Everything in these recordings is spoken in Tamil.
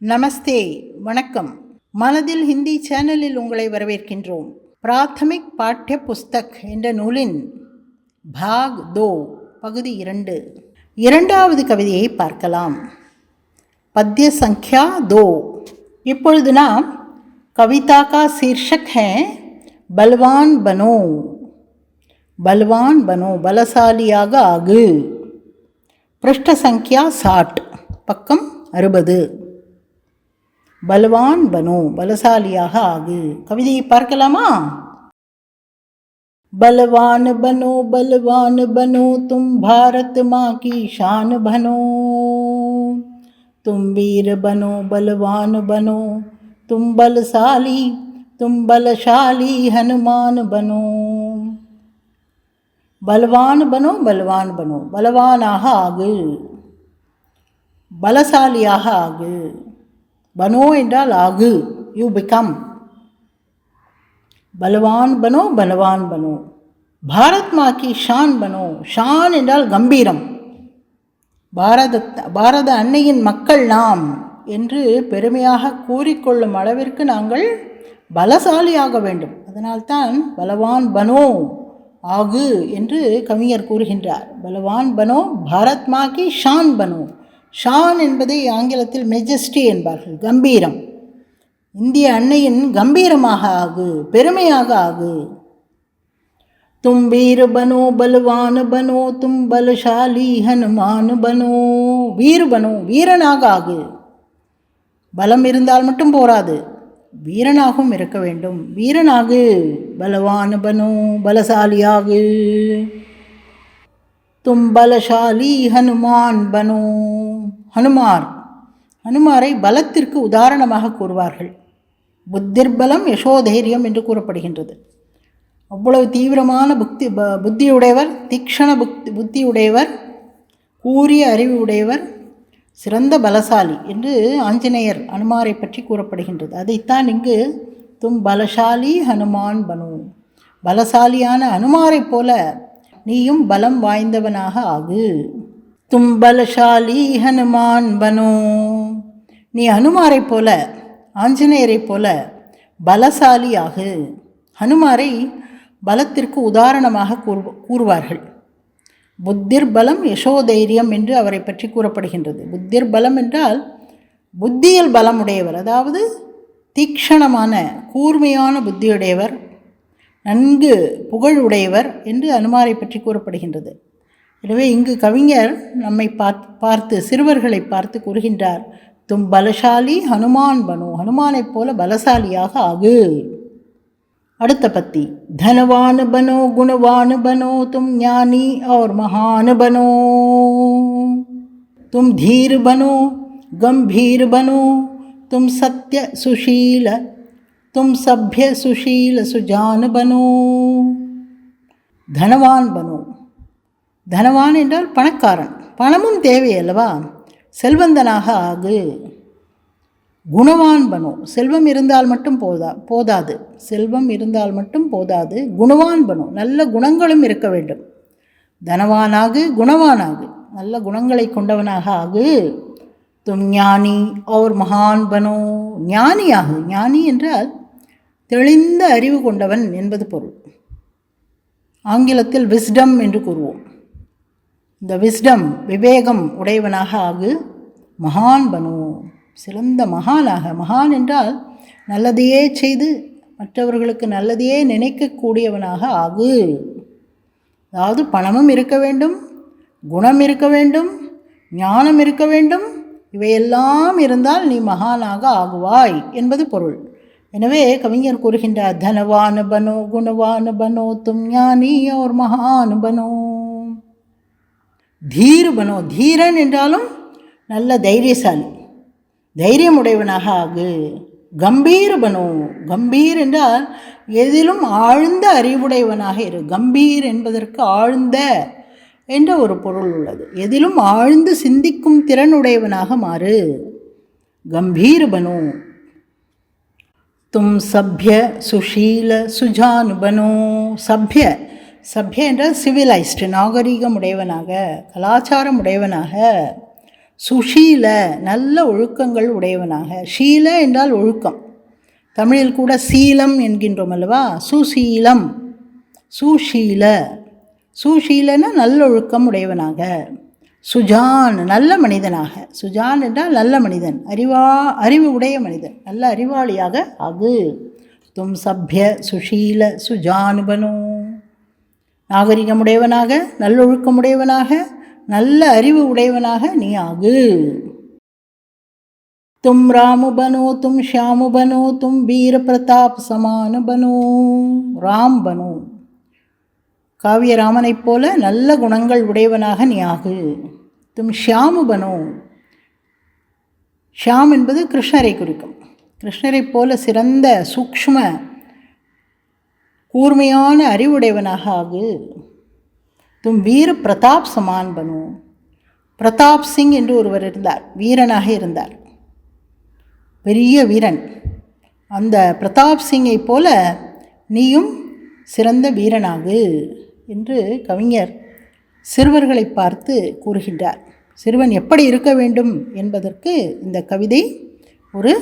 நமஸ்தே, வணக்கம். மனதில் ஹிந்தி சேனலில் உங்களை வரவேற்கின்றோம். பிராத்தமிக் பாட்ய புஸ்தக் என்ற நூலின் பாக் 2 பகுதி 2 இரண்டாவது கவிதையை பார்க்கலாம். பத்ய சங்க்யா 2. இப்பொழுது நாம் கவிதா கா சீர்ஷக் ஹை பல்வான் பனோ. பல்வான் பனோ, பலசாலியாக ஆகு. பிருஷ்ட சங்க்யா 60, பக்கம் 60. பல்வான் பனோ, பலசாலியாக ஆகு. கவிதையை பார்க்கலாமா? பலவான் பனோ தும் பாரத் மா கி ஷான் பனோ. தும் வீர பனோ பலவான் பனோ. தும் பலசாலி ஹனுமான் பனோ. பலவான் பனோ, பலவானாக ஆகு, பலசாலியாக ஆகு. பனோ என்றால் ஆகு, யூ பிகம். பலவான் பனோ. பாரத் மாக்கி ஷான் பனோ. ஷான் என்றால் கம்பீரம். பாரத அன்னையின் மக்கள் நாம் என்று பெருமையாக கூறிக்கொள்ளும் அளவிற்கு நாங்கள் பலசாலியாக வேண்டும். அதனால்தான் பலவான் பனோ ஆகு என்று கவிஞர் கூறுகின்றார். பலவான் பனோ, பாரத் மாக்கி ஷான் பனோ. ஷான் என்பதை ஆங்கிலத்தில் மெஜஸ்டி என்பார்கள், கம்பீரம். இந்திய அன்னையின் கம்பீரமாக ஆகு, பெருமையாக ஆகு. தும் வீர பனோ பலவான் பனோ. தும் பலசாலி ஹனுமான் பனோ. பனோ, வீரனாக ஆகு. பலம் இருந்தால் மட்டும் போராது, வீரனாகவும் இருக்க வேண்டும். வீரனாகு. பலவான் பனோ, பலசாலியாகு. தும் பலசாலி ஹனுமான் பனோ. ஹனுமாரை பலத்திற்கு உதாரணமாக கூறுவார்கள். புத்திர்பலம் யசோதைரியம் என்று கூறப்படுகின்றது. அவ்வளவு தீவிரமான புத்தியுடையவர், தீக்ஷண புத்தியுடையவர், கூரிய அறிவு உடையவர், சிறந்த பலசாலி என்று ஆஞ்சநேயர் அனுமாரை பற்றி கூறப்படுகின்றது. அதைத்தான் இங்கு தும் பலசாலி ஹனுமான் பனோ. பலசாலியான அனுமாரைப் போல நீயும் பலம் வாய்ந்தவனாக ஆகு. தும் பலசாலி ஹனுமான் பனோ. நீ அனுமாரைப் போல, ஆஞ்சநேயரைப் போல பலசாலி ஆகு. ஹனுமாரை பலத்திற்கு உதாரணமாக கூறுவார்கள். புத்திர்பலம் யசோதைரியம் என்று அவரை பற்றி கூறப்படுகின்றது. புத்திர்பலம் என்றால் புத்தியில் பலமுடையவர், அதாவது தீக்ஷணமான கூர்மையான புத்தியுடையவர், நன்கு புகழுடையவர் என்று அனுமாரை பற்றி கூறப்படுகின்றது. எனவே இங்கு கவிஞர் நம்மை பார்த்து, சிறுவர்களை பார்த்து கூறுகின்றார், தும் பலசாலி ஹனுமான் பனோ. ஹனுமானைப் போல பலசாலியாக ஆகு. அடுத்த பத்தி. தனவான் பனோ குணவான் பனோ. தும் ஞானி और महान बनो. तुम धीर बनो गंभीर बनो. तुम सत्य सुशील, तुम सभ्य सुशील सुजान बनो. தனவான் பனோ. தனவான் என்றால் பணக்காரன், பணமும் தேவை அல்லவா? செல்வந்தனாக ஆகு. குணவான் பனோ. செல்வம் இருந்தால் மட்டும் போதாது. செல்வம் இருந்தால் மட்டும் போதாது, குணவான் பனோ. நல்ல குணங்களும் இருக்க வேண்டும். தனவானாகு, குணவானாகு, நல்ல குணங்களை கொண்டவனாக ஆகு. தும் ஞானி और महान बनो. ஞானியாகு. ஞானி என்றால் தெளிந்த அறிவு கொண்டவன் என்பது பொருள். ஆங்கிலத்தில் விஸ்டம் என்று கூறுவோம். இந்த விஸ்டம், விவேகம் உடையவனாக ஆகு. மகான் பனோ, சிறந்த மகானாக. மகான் என்றால் நல்லதையே செய்து மற்றவர்களுக்கு நல்லதையே நினைக்கக்கூடியவனாக ஆகு. அதாவது பணமும் இருக்க வேண்டும், குணம் இருக்க வேண்டும், ஞானம் இருக்க வேண்டும். இவையெல்லாம் இருந்தால் நீ மகானாக ஆகுவாய் என்பது பொருள். எனவே கவிஞர் கூறுகின்றார், தனவான் பனோ குணவான் பனோ. தும் ஞானி और महान बनो. தீர் பனோ. தீரன் என்றாலும் நல்ல தைரியசாலி, தைரியமுடையவனாக ஆகு. கம்பீர் பனோ. கம்பீர் என்றால் எதிலும் ஆழ்ந்த அறிவுடையவனாக இரு. கம்பீர் என்பதற்கு ஆழ்ந்த என்ற ஒரு பொருள் உள்ளது. எதிலும் ஆழ்ந்து சிந்திக்கும் திறனுடையவனாக மாறு. கம்பீர் பனோ. தும் சப்ய சுஷீல சுஜான் பனோ. சப்ய என்றால் சிவிலைஸ்டு, நாகரீகம் உடையவனாக, கலாச்சாரம் உடையவனாக. சுஷீல நல்ல ஒழுக்கங்கள் உடையவனாக. ஷீல என்றால் ஒழுக்கம். தமிழில் கூட சீலம் என்கின்றோம் அல்லவா? சுசீலம், சுஷீல. சுஷீலன நல்லொழுக்கம் உடையவனாக. சுஜான் நல்ல மனிதனாக. சுஜான் என்றால் நல்ல மனிதன், அறிவு உடைய மனிதன், நல்ல அறிவாளியாக ஆகு. தும் சப்ய சுஷீல சுஜான் பனோ. நாகரிகமுடையவனாக, நல்லொழுக்கமுடையவனாக, நல்ல அறிவு உடையவனாக நீ ஆகு. தும் ராமு பனோ தும் ஷியாமு பனோ தும் வீர பிரதாப் சமானு பனோ. ராம் பனோ, காவியராமனைப் போல நல்ல குணங்கள் உடையவனாக நீ ஆகு. தும் ஷியாமு பனோ. ஷியாம் என்பது கிருஷ்ணரை குறிக்கும். கிருஷ்ணரைப் போல சிறந்த சூக்ஷ்ம கூர்மையான அறிவுடையவனாக ஆகு. தும் வீர பிரதாப் சமான் பனு. பிரதாப் சிங் என்று ஒருவர் இருந்தார், வீரனாக இருந்தார், பெரிய வீரன். அந்த பிரதாப் சிங்கை போல நீயும் சிறந்த வீரனாகு என்று கவிஞர் சிறுவர்களை பார்த்து கூறுகின்றார். சிறுவன் எப்படி இருக்க வேண்டும் என்பதற்கு இந்த கவிதை ஒரு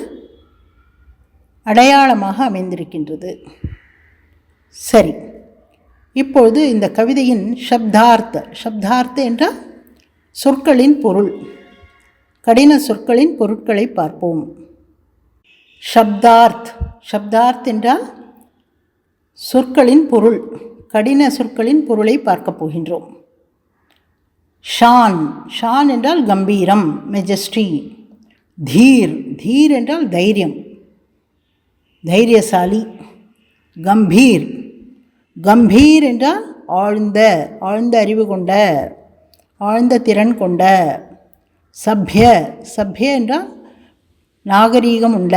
அடையாளமாக அமைந்திருக்கின்றது. சரி, இப்பொழுது இந்த கவிதையின் சப்தார்த்த என்றால் சொற்களின் பொருள், கடின சொற்களின் பொருட்களை பார்ப்போம். சப்தார்த் என்றால் சொற்களின் பொருள், கடின சொற்களின் பொருளை பார்க்கப் போகின்றோம். ஷான் என்றால் கம்பீரம், மெஜஸ்டி. தீர் என்றால் தைரியம், தைரியசாலி. கம்பீர் என்றால் ஆழ்ந்த அறிவு கொண்ட, ஆழ்ந்த திறன் கொண்ட. சப்ய என்றால் நாகரீகம் உள்ள,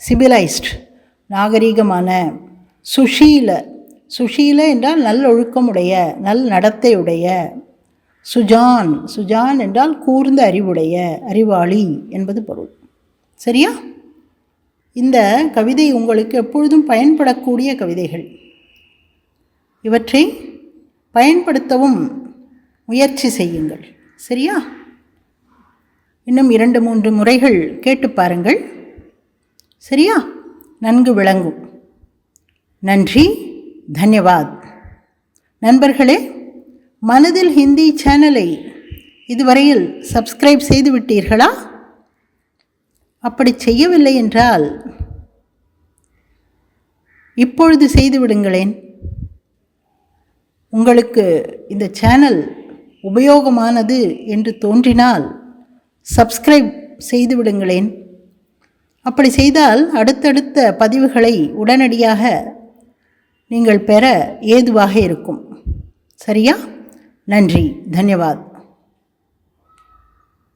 சிவிலைஸ்ட், நாகரீகமான. சுஷீல என்றால் நல்லொழுக்கமுடைய, நல் நடத்தையுடைய. சுஜான் என்றால் கூர்ந்த அறிவுடைய, அறிவாளி என்பது பொருள். சரியா? இந்த கவிதை உங்களுக்கு எப்பொழுதும் பயன்படக்கூடிய கவிதைகள். இவற்றை பயன்படுத்தவும் முயற்சி செய்யுங்கள். சரியா? இன்னும் 2-3 முறைகள் கேட்டு பாருங்கள். சரியா? நன்கு விளங்கும். நன்றி, தன்யவாத். நண்பர்களே, மனதில் ஹிந்தி சேனலை இதுவரையில் சப்ஸ்கிரைப் செய்து விட்டீர்களா? அப்படி செய்யவில்லை என்றால் இப்பொழுது செய்து விடுங்களேன். உங்களுக்கு இந்த சேனல் உபயோகமானது என்று தோன்றினால் சப்ஸ்கிரைப் செய்து விடுங்களேன். அப்படி செய்தால் அடுத்தடுத்த பதிவுகளை உடனடியாக நீங்கள் பெற ஏதுவாக இருக்கும். சரியா? நன்றி, தன்யவாத்.